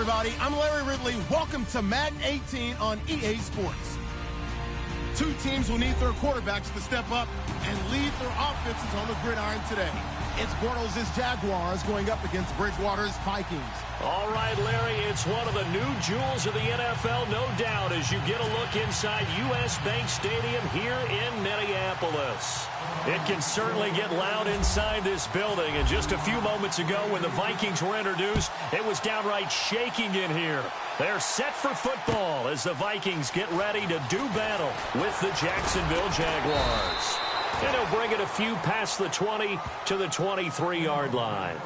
everybody. I'm Larry Ridley. Welcome to Madden 18 on EA Sports. Two teams will need their quarterbacks to step up and lead their offenses on the gridiron today. It's Bortles' Jaguars going up against Bridgewater's Vikings. All right, Larry, it's one of the new jewels of the NFL, no doubt, as you get a look inside U.S. Bank Stadium here in Minneapolis. It can certainly get loud inside this building, and just a few moments ago when the Vikings were introduced, it was downright shaking in here. They're set for football as the Vikings get ready to do battle with the Jacksonville Jaguars. And he'll bring it a few past the 20 to the 23-yard line.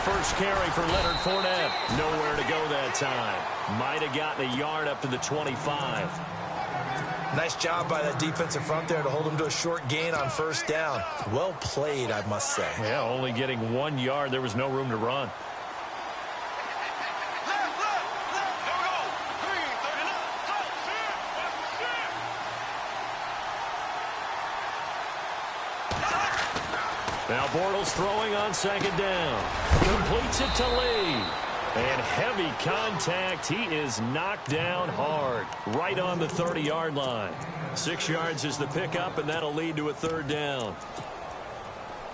First carry for Leonard Fournette. Nowhere to go that time. Might have gotten a yard up to the 25. Nice job by that defensive front there to hold him to a short gain on first down. Well played, I must say. Yeah, only getting 1 yard. There was no room to run. Now Bortles throwing on second down. Completes it to Lee. And heavy contact. He is knocked down hard. Right on the 30-yard line. 6 yards is the pickup, and that'll lead to a third down.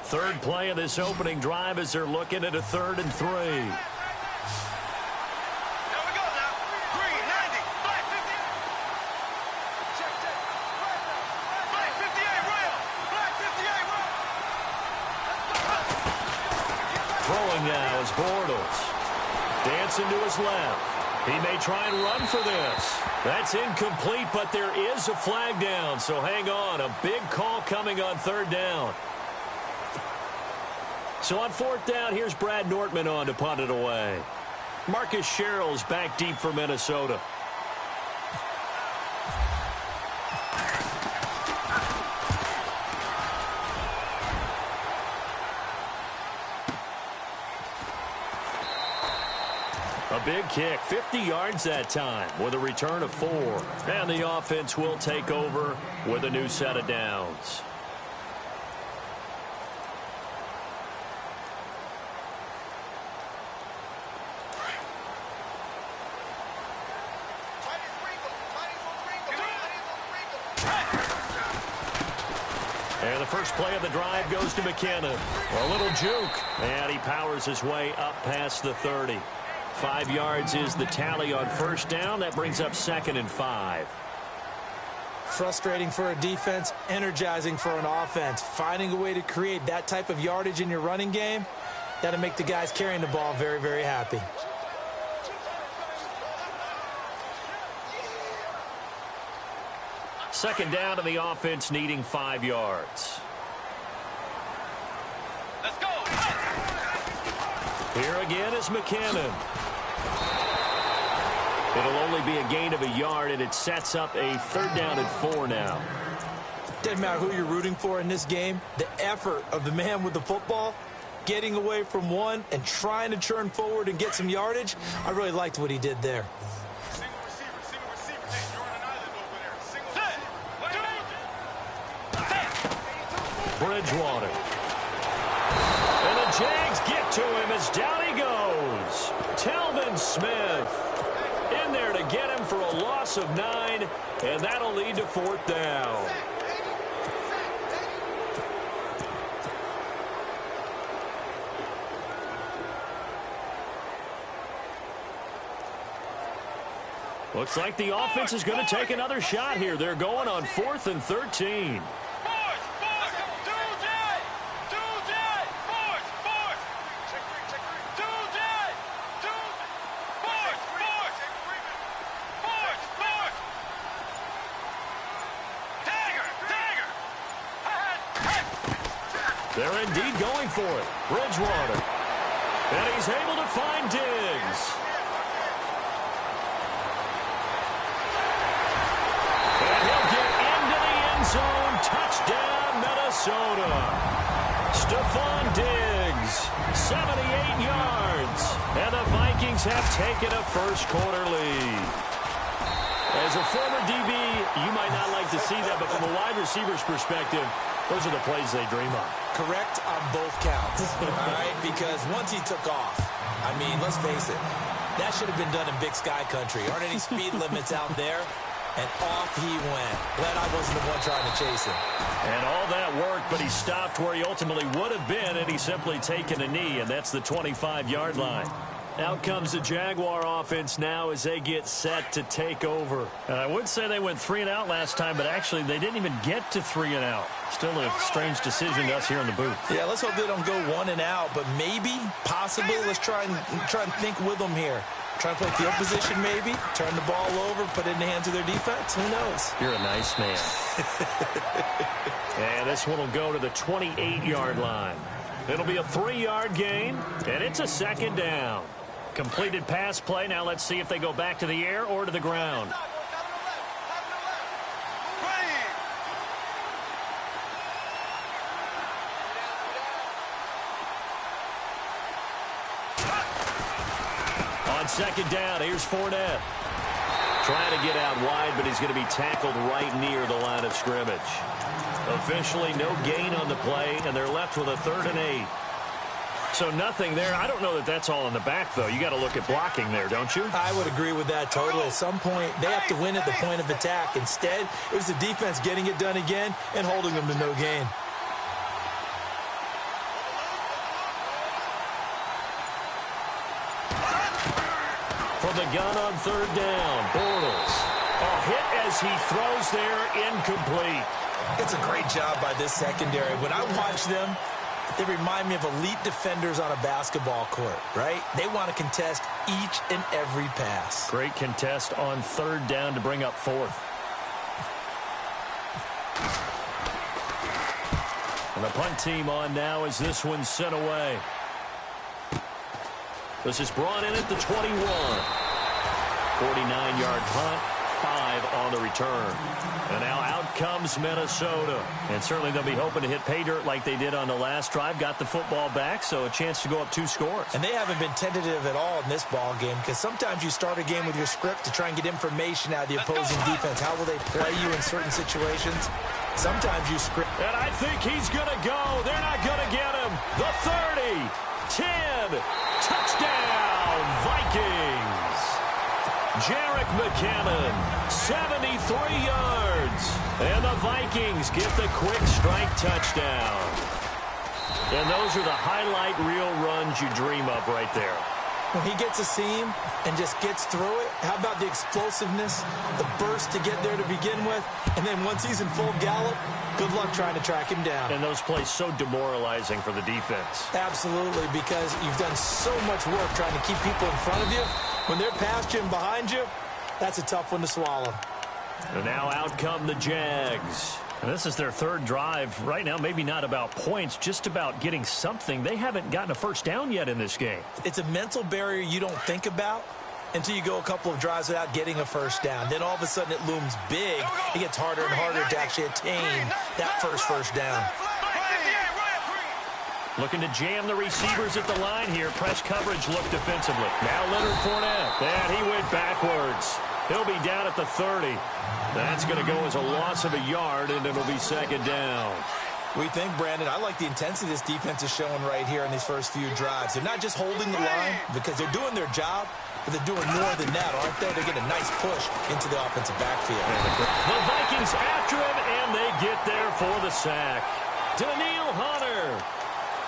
Third play of this opening drive as they're looking at a 3rd and 3. Throwing now is Bortles. Dancing to his left. He may try and run for this. That's incomplete, but there is a flag down, so hang on. A big call coming on 3rd down. So on 4th down, here's Brad Nortman on to punt it away. Marcus Sherrill's back deep for Minnesota. A big kick, 50 yards that time with a return of 4. And the offense will take over with a new set of downs. And the first play of the drive goes to McKinnon. A little juke, and he powers his way up past the 30. 5 yards is the tally on first down. That brings up 2nd and 5. Frustrating for a defense, energizing for an offense. Finding a way to create that type of yardage in your running game, that'll make the guys carrying the ball very, very happy. Second down to the offense needing 5 yards. Let's go. Here again is McKinnon. It'll only be a gain of a yard, and it sets up a 3rd down and 4 now. Doesn't matter who you're rooting for in this game. The effort of the man with the football, getting away from one and trying to churn forward and get some yardage, I really liked what he did there. Single receiver. You're on an island over there. Bridgewater. And the Jags get to him as down he goes. Telvin Smith in there to get him for a loss of 9, and that'll lead to 4th down. Looks like the offense is going to take another shot here. They're going on 4th and 13. They're indeed going for it. Bridgewater. And he's able to find Diggs. And he'll get into the end zone. Touchdown, Minnesota. Stephon Diggs, 78 yards. And the Vikings have taken a first-quarter lead. As a former DB, you might not like to see that, but from a wide receiver's perspective, those are the plays they dream of. Correct on both counts, all right? Because once he took off, I mean, let's face it, that should have been done in Big Sky country. Aren't any speed limits out there? And off he went. Glad I wasn't the one trying to chase him. And all that worked, but he stopped where he ultimately would have been, and he's simply taken a knee, and that's the 25-yard line. Out comes the Jaguar offense now as they get set to take over. And I would say they went 3-and-out last time, but actually they didn't even get to 3-and-out. Still a strange decision to us here in the booth. Yeah, let's hope they don't go 1-and-out, but maybe, possibly, let's try and think with them here. Try and play field position maybe, turn the ball over, put it in the hands of their defense. Who knows? You're a nice man. And this one will go to the 28-yard line. It'll be a 3-yard gain, and it's a second down. Completed pass play. Now let's see if they go back to the air or to the ground. On second down, here's Fournette. Trying to get out wide, but he's going to be tackled right near the line of scrimmage. Officially no gain on the play, and they're left with a 3rd and 8. So nothing there. I don't know that that's all in the back, though. You got to look at blocking there, don't you? I would agree with that totally. At some point, they have to win at the point of attack. Instead, it was the defense getting it done again and holding them to no gain. From the gun on 3rd down, Bortles. A hit as he throws there, incomplete. It's a great job by this secondary. When I watch them, they remind me of elite defenders on a basketball court, right? They want to contest each and every pass. Great contest on 3rd down to bring up 4th. And the punt team on now as this one's sent away. This is brought in at the 21. 49-yard punt. 5 on the return. And now out comes Minnesota. And certainly they'll be hoping to hit pay dirt like they did on the last drive. Got the football back, so a chance to go up 2 scores. And they haven't been tentative at all in this ball game, because sometimes you start a game with your script to try and get information out of the opposing defense. How will they play you in certain situations? Sometimes you script. And I think he's going to go. They're not going to get him. The 30, 10, touchdown, Vikings. Jerick McKinnon, 73 yards. And the Vikings get the quick strike touchdown. And those are the highlight reel runs you dream of right there. When he gets a seam and just gets through it, how about the explosiveness, the burst to get there to begin with, and then once he's in full gallop, good luck trying to track him down. And those plays so demoralizing for the defense. Absolutely, because you've done so much work trying to keep people in front of you. When they're past you and behind you, that's a tough one to swallow. And now out come the Jags. And this is their 3rd drive. Right now, maybe not about points, just about getting something. They haven't gotten a first down yet in this game. It's a mental barrier you don't think about until you go a couple of drives without getting a first down. Then all of a sudden it looms big. It gets harder and harder to actually attain that first down. Looking to jam the receivers at the line here. Press coverage look defensively. Now Leonard Fournette. And he went backwards. He'll be down at the 30. That's going to go as a loss of a yard, and it'll be 2nd down. We think, Brandon, I like the intensity this defense is showing right here in these first few drives. They're not just holding the line because they're doing their job, but they're doing more than that, aren't they? They're getting a nice push into the offensive backfield. The Vikings after him, and they get there for the sack. Daniil Hunter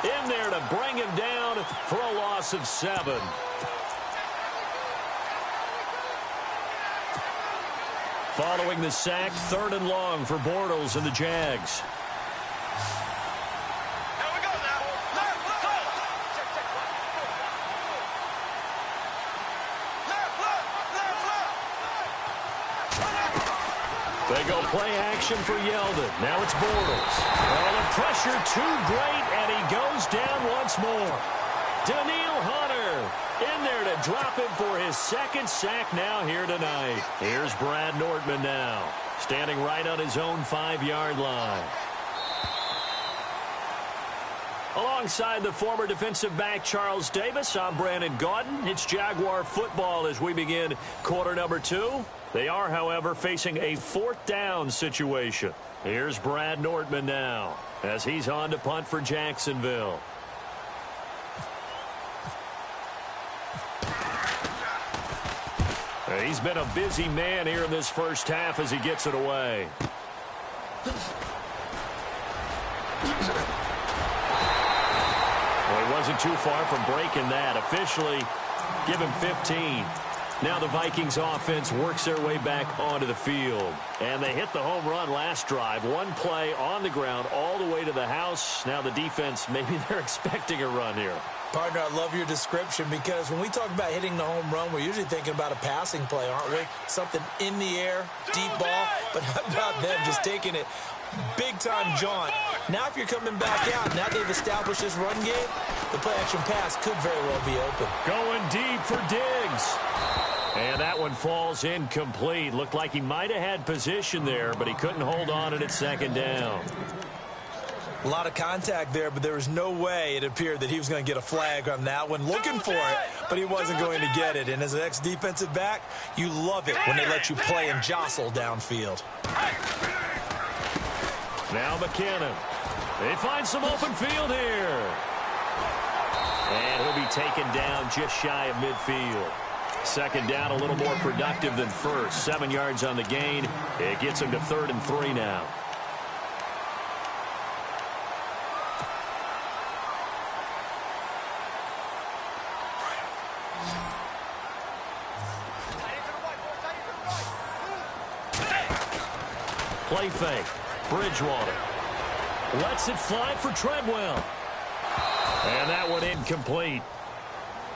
in there to bring him down for a loss of 7. Following the sack, 3rd and long for Bortles and the Jags. They go play action for Yeldon. Now it's Bortles. Oh, the pressure too great, and he goes down once more. Daniil Hunter in there to drop him for his second sack now here tonight. Here's Brad Nordman now, standing right on his own 5-yard line. Alongside the former defensive back Charles Davis, I'm Brandon Gaudin. It's Jaguar football as we begin quarter number 2. They are, however, facing a 4th down situation. Here's Brad Nordman now as he's on to punt for Jacksonville. He's been a busy man here in this first half as he gets it away. Well, he wasn't too far from breaking that. Officially, give him 15. Now the Vikings offense works their way back onto the field. And they hit the home run last drive. One play on the ground all the way to the house. Now the defense, maybe they're expecting a run here. Partner, I love your description because when we talk about hitting the home run, we're usually thinking about a passing play, aren't we? Something in the air, deep ball. But how about them just taking it big-time jaunt? Now if you're coming back out, now they've established this run game, the play-action pass could very well be open. Going deep for Diggs. And that one falls incomplete. Looked like he might have had position there, but he couldn't hold on at second down. A lot of contact there, but there was no way it appeared that he was going to get a flag on that one. Looking for it, but he wasn't going to get it. And as an ex-defensive back, you love it when they let you play and jostle downfield. Now McKinnon. They find some open field here. And he'll be taken down just shy of midfield. Second down, a little more productive than first. 7 yards on the gain. It gets him to 3rd and 3 now. Play fake. Bridgewater lets it fly for Treadwell. And that one incomplete.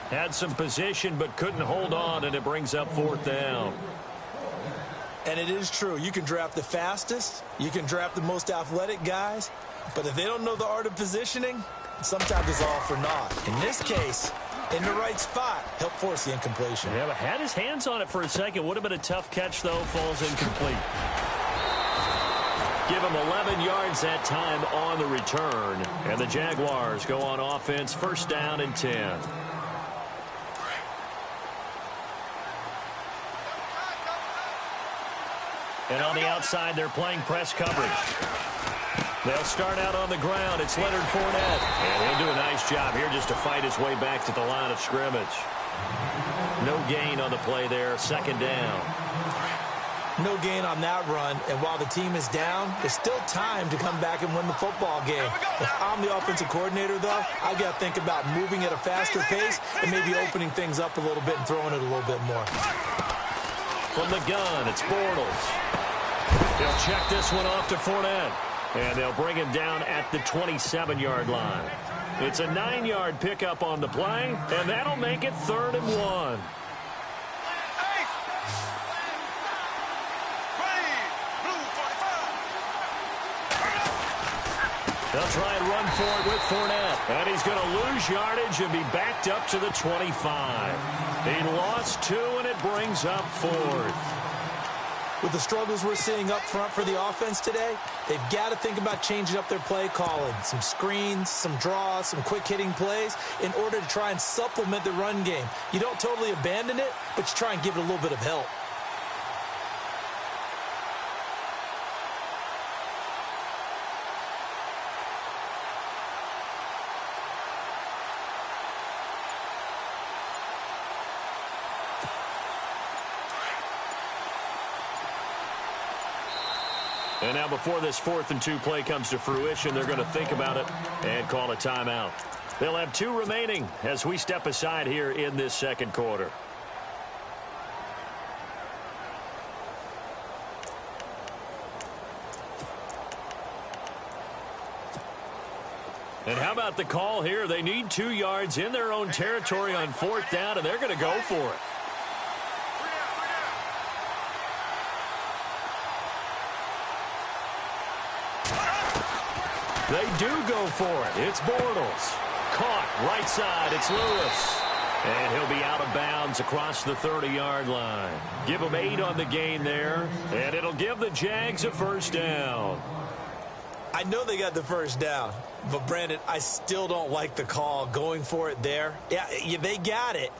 Had some position but couldn't hold on, and it brings up 4th down. And it is true. You can draft the fastest. You can draft the most athletic guys. But if they don't know the art of positioning, sometimes it's all for naught. In this case, in the right spot, help force the incompletion. Yeah, but had his hands on it for a second. Would have been a tough catch, though. Falls incomplete. Give him 11 yards that time on the return. And the Jaguars go on offense, 1st down and 10. And on the outside, they're playing press coverage. They'll start out on the ground. It's Leonard Fournette. And he'll do a nice job here just to fight his way back to the line of scrimmage. No gain on the play there. 2nd down. No gain on that run, and while the team is down, there's still time to come back and win the football game. If I'm the offensive coordinator, though, I've got to think about moving at a faster pace and maybe opening things up a little bit and throwing it a little bit more. From the gun, it's Bortles. They'll check this one off to Fournette, and they'll bring him down at the 27-yard line. It's a 9-yard pickup on the play, and that'll make it 3rd and 1. They'll try and run for it with Fournette. And he's going to lose yardage and be backed up to the 25. He lost 2, and it brings up 4th. With the struggles we're seeing up front for the offense today, they've got to think about changing up their play calling. Some screens, some draws, some quick-hitting plays in order to try and supplement the run game. You don't totally abandon it, but you try and give it a little bit of help. And now before this 4th and 2 play comes to fruition, they're going to think about it and call a timeout. They'll have 2 remaining as we step aside here in this 2nd quarter. And how about the call here? They need 2 yards in their own territory on 4th down, and they're going to go for it. They do go for it. It's Bortles. Caught right side. It's Lewis. And he'll be out of bounds across the 30-yard line. Give him 8 on the gain there. And it'll give the Jags a first down. I know they got the first down, but Brandon, I still don't like the call going for it there. Yeah, they got it,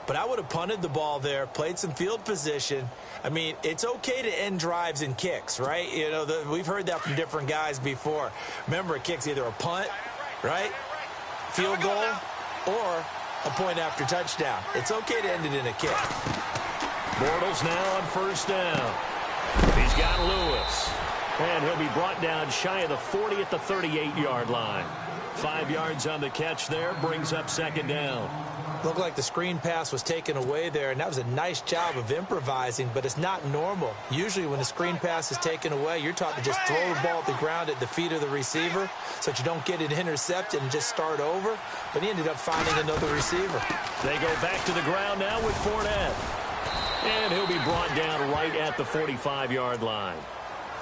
but I would have punted the ball there, played some field position. I mean, it's okay to end drives and kicks, right? You know, we've heard that from different guys before. Remember, a kick's either a punt, right, field goal, or a point after touchdown. It's okay to end it in a kick. Bortles now on first down. He's got Lewis. And he'll be brought down shy of the 40 at the 38-yard line. 5 yards on the catch there, brings up second down. Looked like the screen pass was taken away there, and that was a nice job of improvising, but it's not normal. Usually when a screen pass is taken away, you're taught to just throw the ball at the ground at the feet of the receiver so that you don't get it intercepted and just start over, but he ended up finding another receiver. They go back to the ground now with Fournette. And he'll be brought down right at the 45-yard line.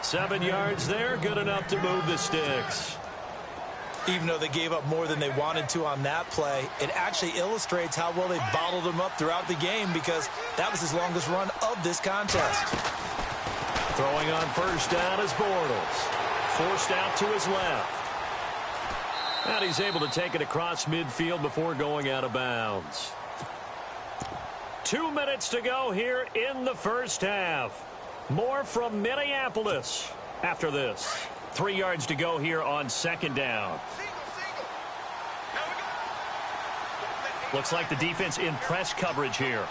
7 yards there, good enough to move the sticks. Even though they gave up more than they wanted to on that play, it actually illustrates how well they bottled them up throughout the game because that was his longest run of this contest. Throwing on first down is Bortles. Forced out to his left. And he's able to take it across midfield before going out of bounds. 2 minutes to go here in the first half. More from Minneapolis after this. 3 yards to go here on second down. Looks like the defense in press coverage here.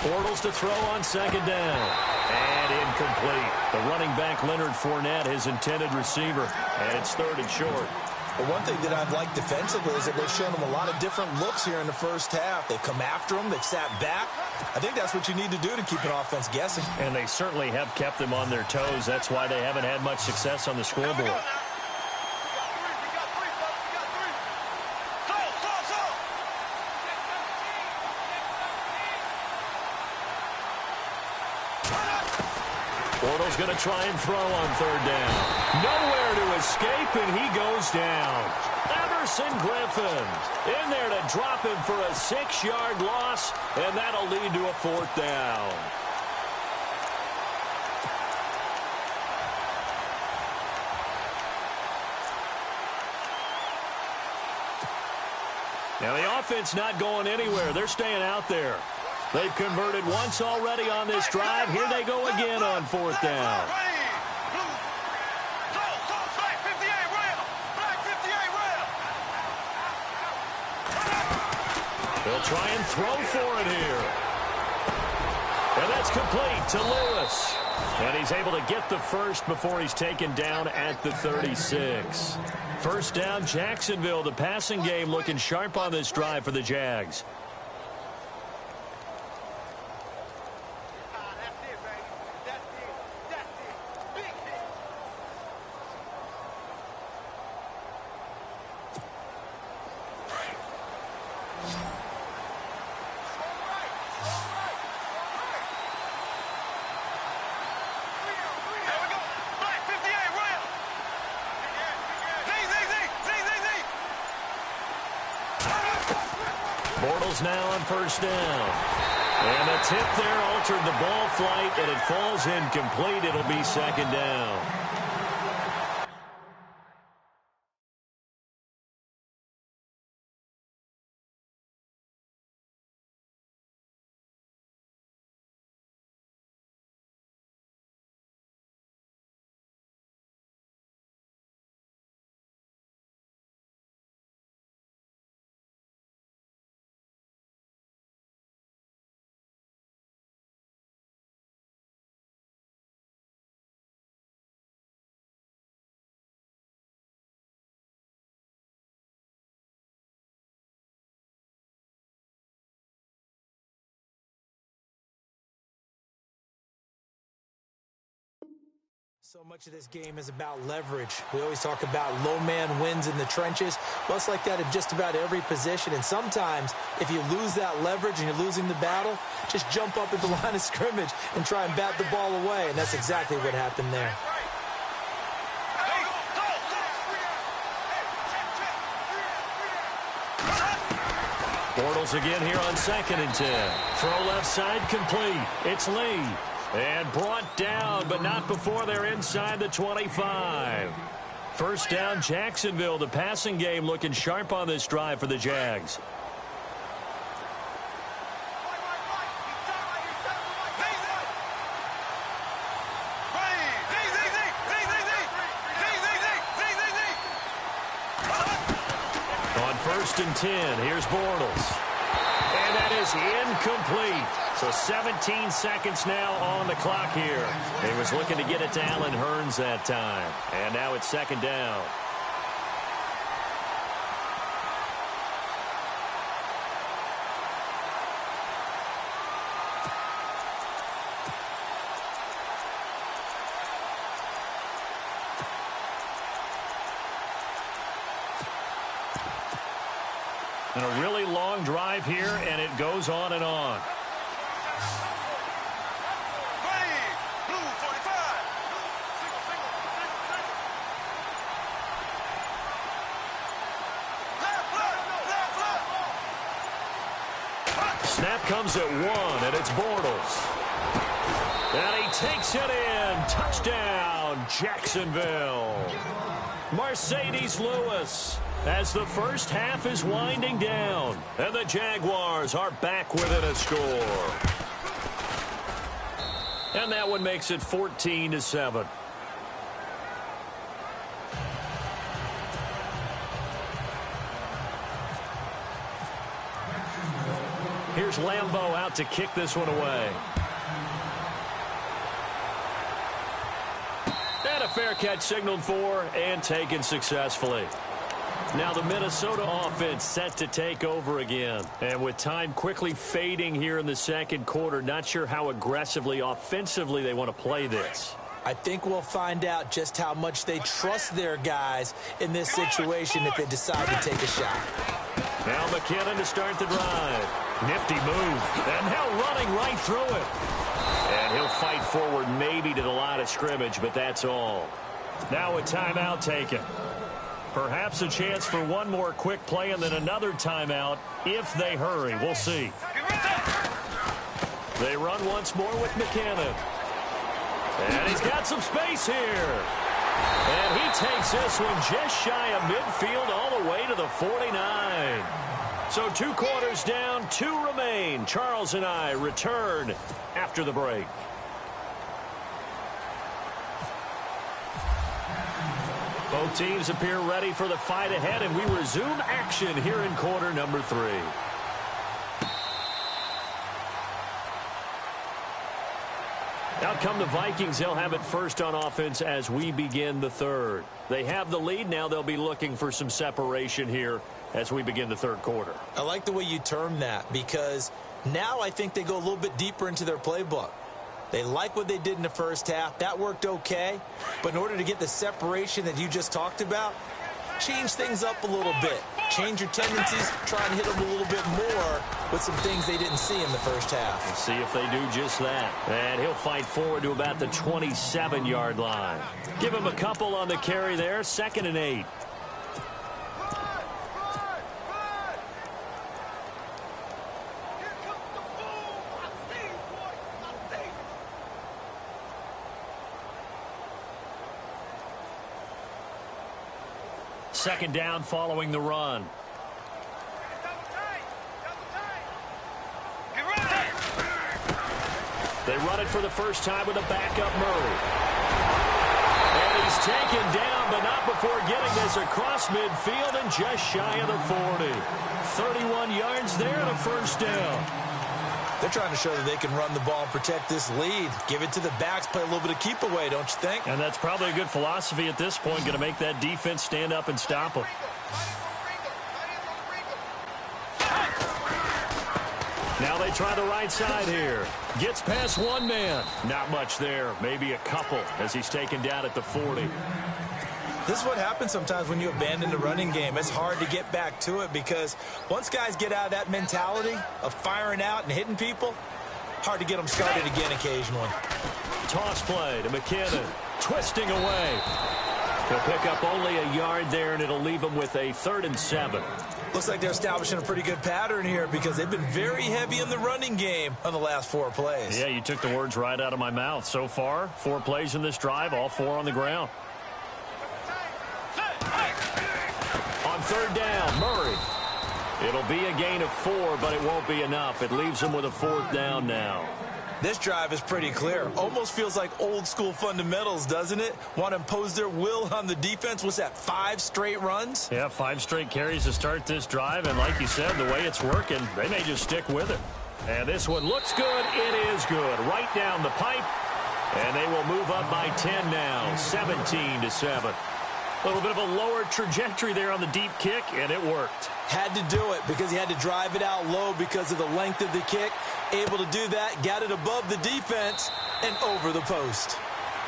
Bortles to throw on second down. And incomplete. The running back, Leonard Fournette, his intended receiver. And it's third and short. But one thing that I've liked defensively is that they've shown them a lot of different looks here in the first half. They've come after them. They've sat back. I think that's what you need to do to keep an offense guessing. And they certainly have kept them on their toes. That's why they haven't had much success on the scoreboard. Bortles going to try and throw on third down. Nowhere to escape, and he goes down. Everson Griffin in there to drop him for a 6-yard loss, and that'll lead to a fourth down. Now the offense not going anywhere. They're staying out there. They've converted once already on this drive. Here they go again on fourth down. They'll try and throw for it here. And that's complete to Lewis. And he's able to get the first before he's taken down at the 36. First down, Jacksonville. The passing game looking sharp on this drive for the Jags. Bortles now on first down. And a tip there altered the ball flight, and it falls incomplete. It'll be second down. So much of this game is about leverage. We always talk about low man wins in the trenches. Well, it's like that in just about every position. And sometimes, if you lose that leverage and you're losing the battle, just jump up at the line of scrimmage and try and bat the ball away. And that's exactly what happened there. Bortles again here on 2nd and 10. Throw left side complete. It's Lee. And brought down, but not before they're inside the 25. First down, Jacksonville. The passing game looking sharp on this drive for the Jags. On 1st and 10, here's Bortles. And that is incomplete. So 17 seconds now on the clock here. He was looking to get it to Allen Hurns that time. And now it's 2nd down. And a really long drive here, and it goes on and on. Snap comes at 1, and it's Bortles. And he takes it in. Touchdown, Jacksonville. Mercedes Lewis, as the first half is winding down, and the Jaguars are back within a score. And that one makes it 14-7. Here's Lambeau out to kick this one away. And a fair catch signaled for and taken successfully. Now the Minnesota offense set to take over again. And with time quickly fading here in the second quarter, not sure how aggressively, offensively they want to play this. I think we'll find out just how much they trust their guys in this situation if they decide to take a shot. Now McKinnon to start the drive. Nifty move. And now running right through it. And he'll fight forward maybe to the line of scrimmage, but that's all. Now a timeout taken. Perhaps a chance for one more quick play and then another timeout if they hurry. We'll see. They run once more with McKinnon. And he's got some space here. And he takes this one just shy of midfield all the way to the 49. So 2 quarters down, 2 remain. Charles and I return after the break. Both teams appear ready for the fight ahead, and we resume action here in quarter number 3. Out come the Vikings. They'll have it first on offense as we begin the third. They have the lead. Now they'll be looking for some separation here as we begin the third quarter. I like the way you term that, because now I think they go a little bit deeper into their playbook. They like what they did in the first half. That worked okay. But in order to get the separation that you just talked about, change things up a little bit. Change your tendencies. Try and hit them a little bit more with some things they didn't see in the first half. Let's see if they do just that. And he'll fight forward to about the 27-yard line. Give him a couple on the carry there. 2nd and 8. Second down following the run. They run it for the first time with a backup Murray. And he's taken down, but not before getting this across midfield and just shy of the 40. 31 yards there and a first down. They're trying to show that they can run the ball and protect this lead. Give it to the backs, play a little bit of keep away, don't you think? And that's probably a good philosophy at this point, going to make that defense stand up and stop them. Now they They try the right side here. Gets past one man. Not much there. Maybe a couple as he's taken down at the 40. This is what happens sometimes when you abandon the running game. It's hard to get back to it because once guys get out of that mentality of firing out and hitting people, hard to get them started again occasionally. Toss play to McKinnon. Twisting away. They'll pick up only a yard there, and it'll leave them with a 3rd and 7. Looks like they're establishing a pretty good pattern here because they've been very heavy in the running game on the last 4 plays. Yeah, you took the words right out of my mouth. So far, 4 plays in this drive, all 4 on the ground. On 3rd down, Murray. It'll be a gain of 4, but it won't be enough. It leaves them with a 4th down now. This drive is pretty clear. Almost feels like old school fundamentals, doesn't it? Want to impose their will on the defense. What's that, 5 straight runs? Yeah, 5 straight carries to start this drive. And like you said, the way it's working, they may just stick with it. And this one looks good. It is good. Right down the pipe. And they will move up by 10 now, 17-7. A little bit of a lower trajectory there on the deep kick, and it worked. Had to do it because he had to drive it out low because of the length of the kick. Able to do that, got it above the defense and over the post.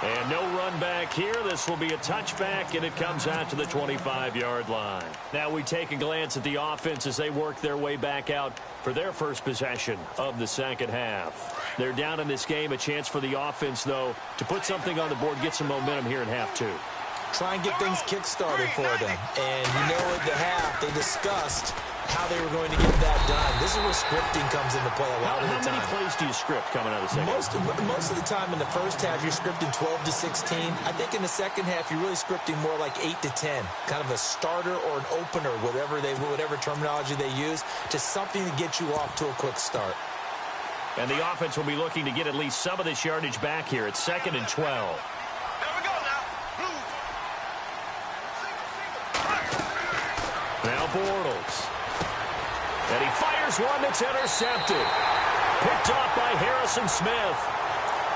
And no run back here. This will be a touchback, and it comes out to the 25-yard line. Now we take a glance at the offense as they work their way back out for their first possession of the second half. They're down in this game. A chance for the offense, though, to put something on the board, get some momentum here in half 2. Try and get things kick-started for them. And you know at the half, they discussed how they were going to get that done. This is where scripting comes into play a lot of the time. How many plays do you script coming out of the second half? Most of the time in the first half, you're scripting 12 to 16. I think in the second half, you're really scripting more like 8 to 10. Kind of a starter or an opener, whatever terminology they use, to something to get you off to a quick start. And the offense will be looking to get at least some of this yardage back here. It's 2nd and 12. Now Bortles. And he fires one that's intercepted. Picked off by Harrison Smith.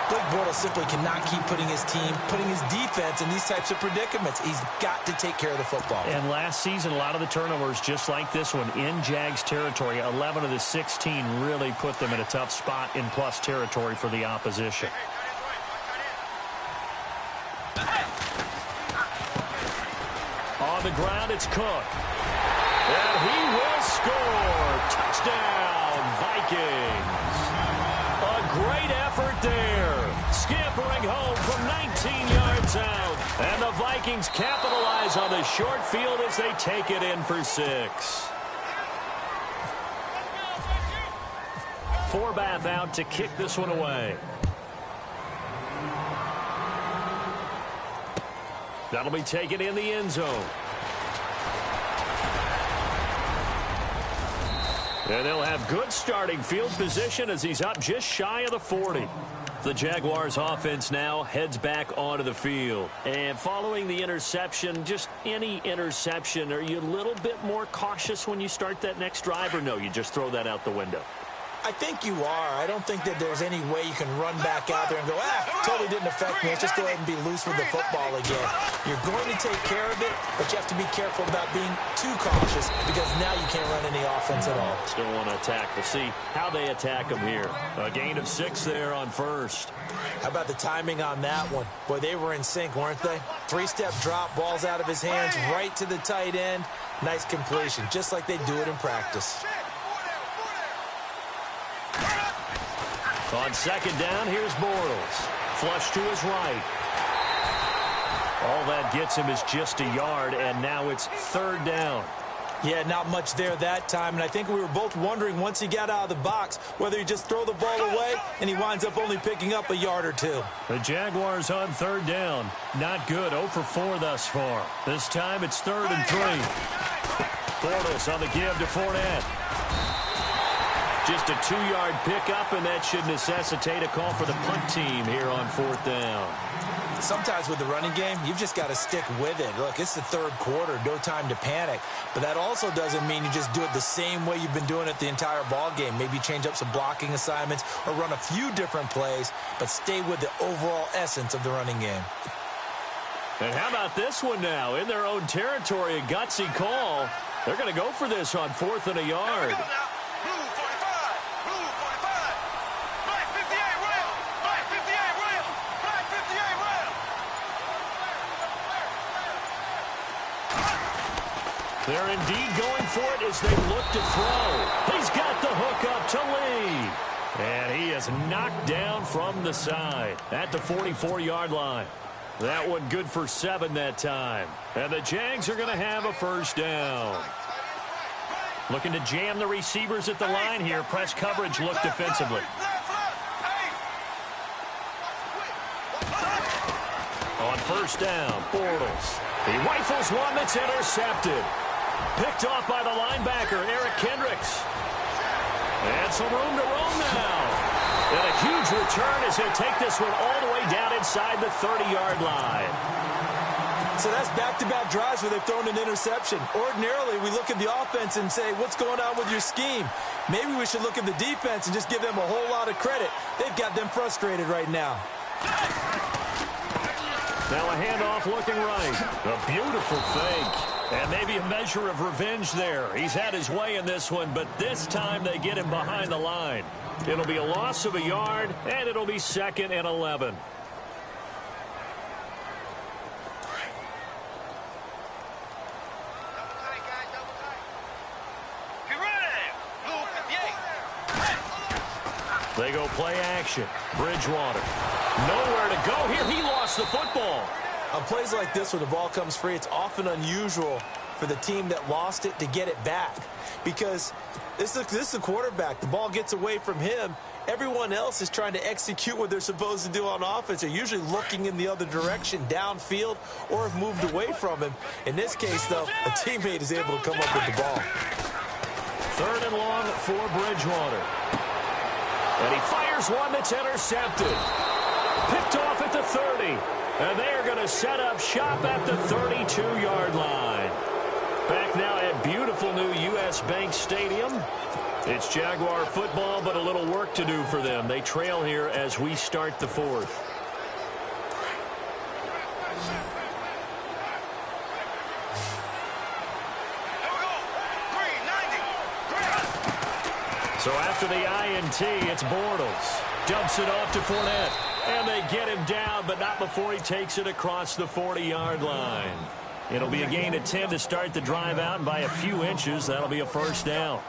Blake Bortles simply cannot keep putting his defense in these types of predicaments. He's got to take care of the football. And last season, a lot of the turnovers, just like this one, in Jags territory, 11 of the 16 really put them in a tough spot in plus territory for the opposition. On the ground, it's Cook. And he will score. Touchdown, Vikings. A great effort there. Scampering home from 19 yards out. And the Vikings capitalize on the short field as they take it in for 6. Forbath out to kick this one away. That'll be taken in the end zone. And they'll have good starting field position as he's up just shy of the 40. The Jaguars offense now heads back onto the field. And following the interception, just any interception, are you a little bit more cautious when you start that next drive, or no, you just throw that out the window? I think you are. I don't think that there's any way you can run back out there and go, totally didn't affect me. Let's just go ahead and be loose with the football again. You're going to take care of it, but you have to be careful about being too cautious because now you can't run any offense at all. Still want to attack. We'll see how they attack them here. A gain of 6 there on first. How about the timing on that one? Boy, they were in sync, weren't they? 3-step drop, ball's out of his hands, right to the tight end. Nice completion, just like they do it in practice. On 2nd down, here's Bortles. Flush to his right. All that gets him is just a yard, and now it's 3rd down. Yeah, not much there that time, and I think we were both wondering once he got out of the box whether he just throw the ball away, and he winds up only picking up a yard or 2. The Jaguars on 3rd down. Not good, 0 for 4 thus far. This time it's 3rd and 3. Bortles on the give to Fournette. Just a 2-yard pickup, and that should necessitate a call for the punt team here on 4th down. Sometimes with the running game, you've just got to stick with it. Look, it's the 3rd quarter, no time to panic. But that also doesn't mean you just do it the same way you've been doing it the entire ball game. Maybe change up some blocking assignments or run a few different plays, but stay with the overall essence of the running game. And how about this one now? In their own territory, a gutsy call. They're going to go for this on 4th and a yard. They're indeed going for it as they look to throw. He's got the hook up to Lee. And he is knocked down from the side at the 44-yard line. That one good for 7 that time. And the Jags are going to have a first down. Looking to jam the receivers at the line here. Press coverage look defensively. On first down, Bortles. He rifles one that's intercepted. Picked off by the linebacker, Eric Kendricks. And some room to roam now. And a huge return as he'll take this one all the way down inside the 30-yard line. So that's back-to-back drives where they've thrown an interception. Ordinarily, we look at the offense and say, what's going on with your scheme? Maybe we should look at the defense and just give them a whole lot of credit. They've got them frustrated right now. Now a handoff looking right. A beautiful fake. And maybe a measure of revenge there. He's had his way in this one, but this time they get him behind the line. It'll be a loss of a yard, and it'll be 2nd and 11. They go play action. Bridgewater. Nowhere to go here. He lost the football. On plays like this where the ball comes free, it's often unusual for the team that lost it to get it back. Because this is a quarterback. The ball gets away from him. Everyone else is trying to execute what they're supposed to do on offense. They're usually looking in the other direction, downfield, or have moved away from him. In this case, though, a teammate is able to come up with the ball. 3rd and long for Bridgewater. And he fires one that's intercepted. Picked off at the 30. And they are going to set up shop at the 32-yard line. Back now at beautiful new U.S. Bank Stadium. It's Jaguar football, but a little work to do for them. They trail here as we start the 4th. So after the INT, it's Bortles. Dumps it off to Fournette. And they get him down, but not before he takes it across the 40-yard line. It'll be a gain of 10 to start the drive out, and by a few inches, that'll be a first down.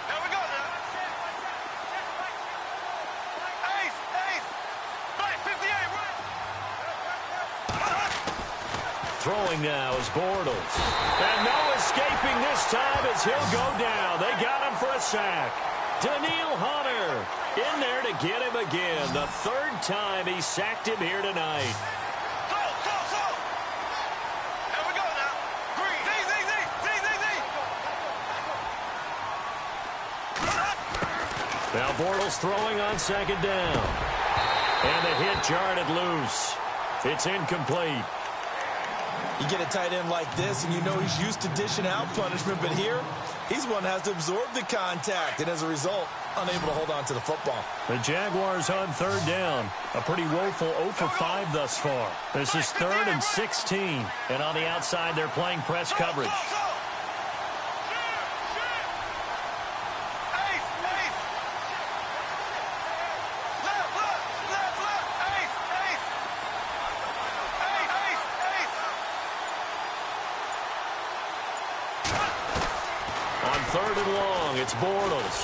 There we go now. Ace, ace. Right, 58, right. Throwing now is Bortles. And no escaping this time as he'll go down. They got him for a sack. Daniil Hunter in there to get him again. The 3rd time he sacked him here tonight. So. There we go now. Green. Z. Now Bortles throwing on 2nd down. And the hit jarred it loose. It's incomplete. You get a tight end like this, and you know he's used to dishing out punishment, but here, he's one that has to absorb the contact, and as a result, unable to hold on to the football. The Jaguars on 3rd down. A pretty woeful 0 for 5 thus far. This is 3rd and 16, and on the outside, they're playing press coverage. On 3rd and long, it's Bortles.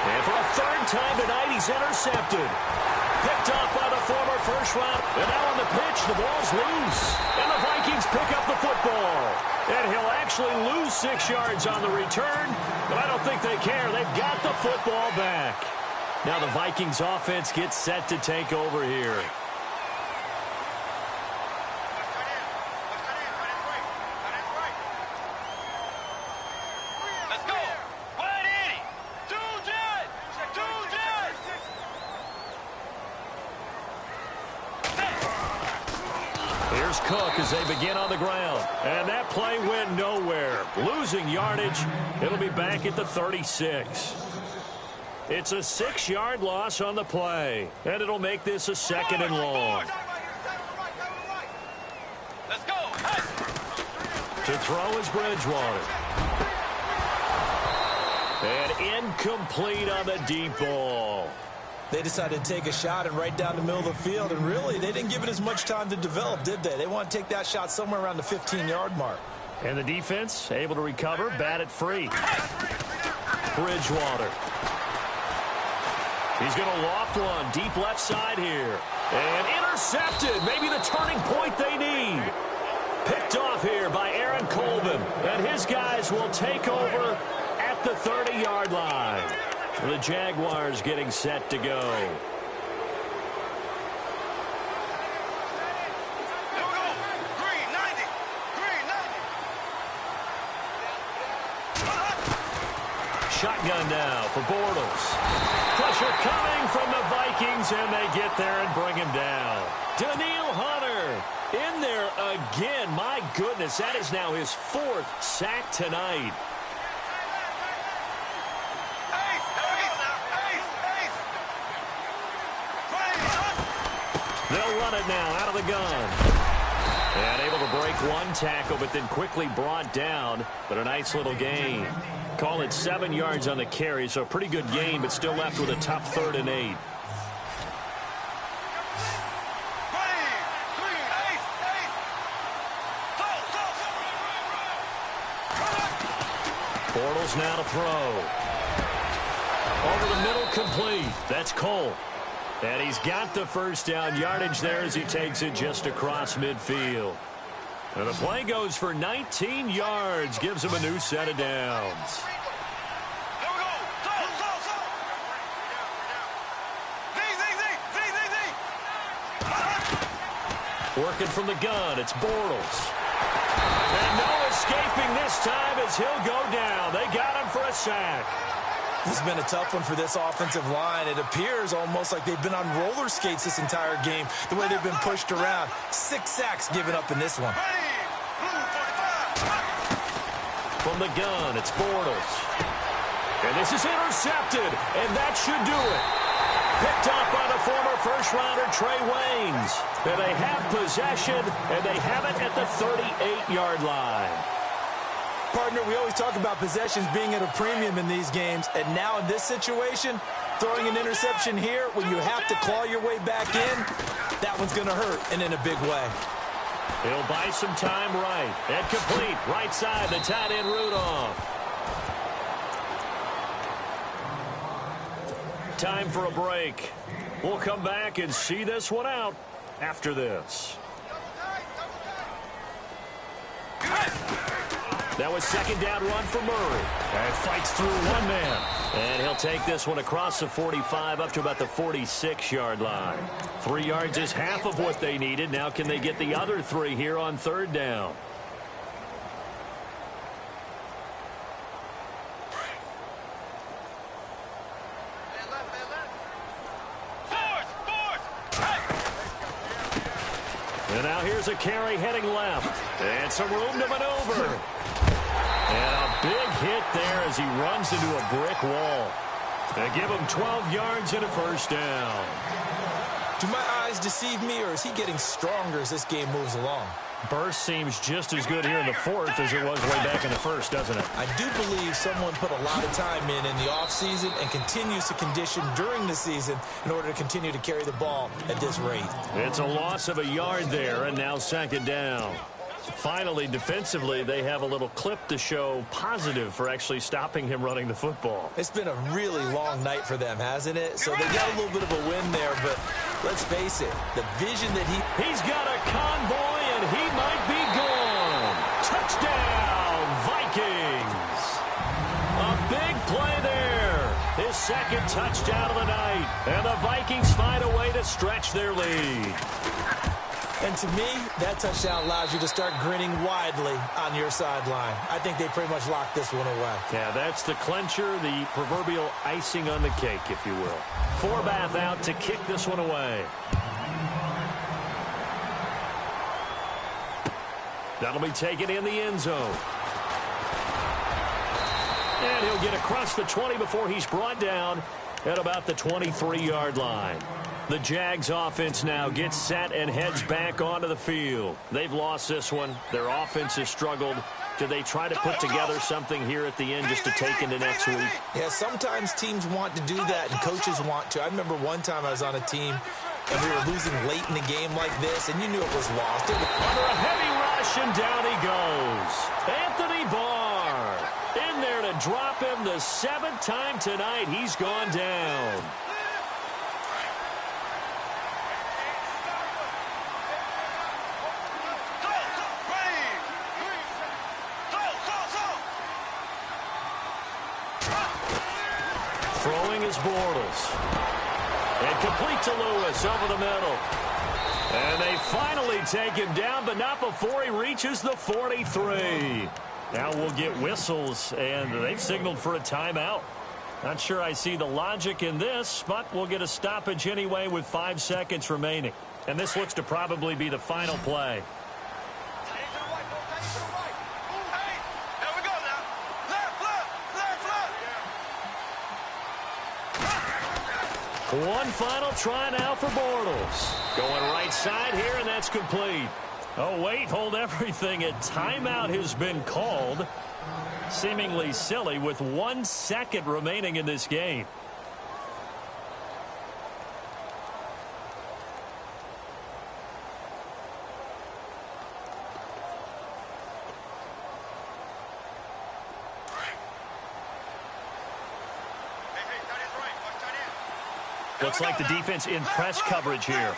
And for a 3rd time tonight, he's intercepted. Picked off by the former first round. And now on the pitch, the ball's loose. And the Vikings pick up the football. And he'll actually lose 6 yards on the return. But I don't think they care. They've got the football back. Now the Vikings offense gets set to take over here. Cook as they begin on the ground. And that play went nowhere. Losing yardage. It'll be back at the 36. It's a 6-yard loss on the play. And it'll make this a 2nd and long. Let's go. To throw is Bridgewater. And incomplete on the deep ball. They decided to take a shot and right down the middle of the field, and really, they didn't give it as much time to develop, did they? They want to take that shot somewhere around the 15-yard mark. And the defense able to recover, bat it free. Bridgewater. He's going to loft one deep left side here. And intercepted. Maybe the turning point they need. Picked off here by Aaron Colvin. And his guys will take over at the 30-yard line. The Jaguars getting set to go. Shotgun now for Bortles. Pressure coming from the Vikings, and they get there and bring him down. Daniil Hunter in there again. My goodness, that is now his 4th sack tonight. They'll run it now out of the gun. And able to break one tackle, but then quickly brought down. But a nice little gain. Call it 7 yards on the carry, so a pretty good gain, but still left with a tough 3rd and 8. Bortles now to throw. Over the middle, complete. That's Cole. And he's got the first down yardage there as he takes it just across midfield. And the play goes for 19 yards, gives him a new set of downs. Working from the gun, it's Bortles. And no escaping this time as he'll go down. They got him for a sack. This has been a tough one for this offensive line. It appears almost like they've been on roller skates this entire game, the way they've been pushed around. 6 sacks given up in this one. From the gun, it's Bortles. And this is intercepted, and that should do it. Picked up by the former first-rounder Trey Waynes. And they have possession, and they have it at the 38-yard line. Partner, we always talk about possessions being at a premium in these games, and now in this situation, throwing an interception here when you have to claw your way back in, that one's going to hurt, and in a big way. He'll buy some time right. And complete. Right side, the tight end Rudolph. Time for a break. We'll come back and see this one out after this. That was 2nd down run for Murray. And fights through one man. And he'll take this one across the 45 up to about the 46-yard line. 3 yards is half of what they needed. Now can they get the other 3 here on 3rd down? And now here's a carry heading left. And some room to maneuver. And a big hit there as he runs into a brick wall. They give him 12 yards and a first down. Do my eyes deceive me, or is he getting stronger as this game moves along? Burst seems just as good here in the 4th as it was way back in the 1st, doesn't it? I do believe someone put a lot of time in the offseason and continues to condition during the season in order to continue to carry the ball at this rate. It's a loss of a yard there, and now 2nd down. Finally, defensively, they have a little clip to show positive for actually stopping him running the football. It's been a really long night for them, hasn't it? So they got a little bit of a win there, but let's face it, the vision that he's got a convoy, and he might be gone. Touchdown, Vikings. A big play there. His 2nd touchdown of the night. And the Vikings find a way to stretch their lead. And to me, that touchdown allows you to start grinning widely on your sideline. I think they pretty much locked this one away. Yeah, that's the clincher, the proverbial icing on the cake, if you will. Forbath out to kick this one away. That'll be taken in the end zone. And he'll get across the 20 before he's brought down at about the 23-yard line. The Jags offense now gets set and heads back onto the field. They've lost this one. Their offense has struggled. Do they try to put together something here at the end just to take into next week? Yeah, sometimes teams want to do that, and coaches want to. I remember one time I was on a team, and we were losing late in the game like this, and you knew it was lost. Under a heavy rush, and down he goes. Anthony Barr in there to drop him the 7th time tonight. He's gone down. Throwing is Bortles. And complete to Lewis over the middle. And they finally take him down, but not before he reaches the 43. Now we'll get whistles, and they've signaled for a timeout. Not sure I see the logic in this, but we'll get a stoppage anyway with 5 seconds remaining. And this looks to probably be the final play. One final try now for Bortles. Going right side here, and that's complete. Oh, wait, hold everything. A timeout has been called. Seemingly silly with 1 second remaining in this game. Looks like the defense in press coverage here.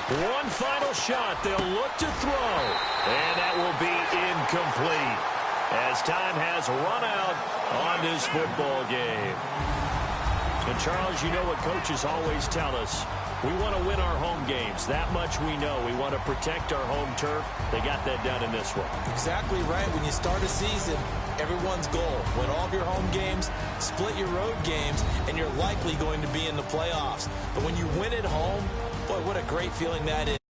One final shot. They'll look to throw. And that will be incomplete, as time has run out on this football game. And, Charles, you know what coaches always tell us. We want to win our home games. That much we know. We want to protect our home turf. They got that done in this one. Exactly right. When you start a season, everyone's goal: win all of your home games, split your road games, and you're likely going to be in the playoffs. But when you win at home, boy, what a great feeling that is.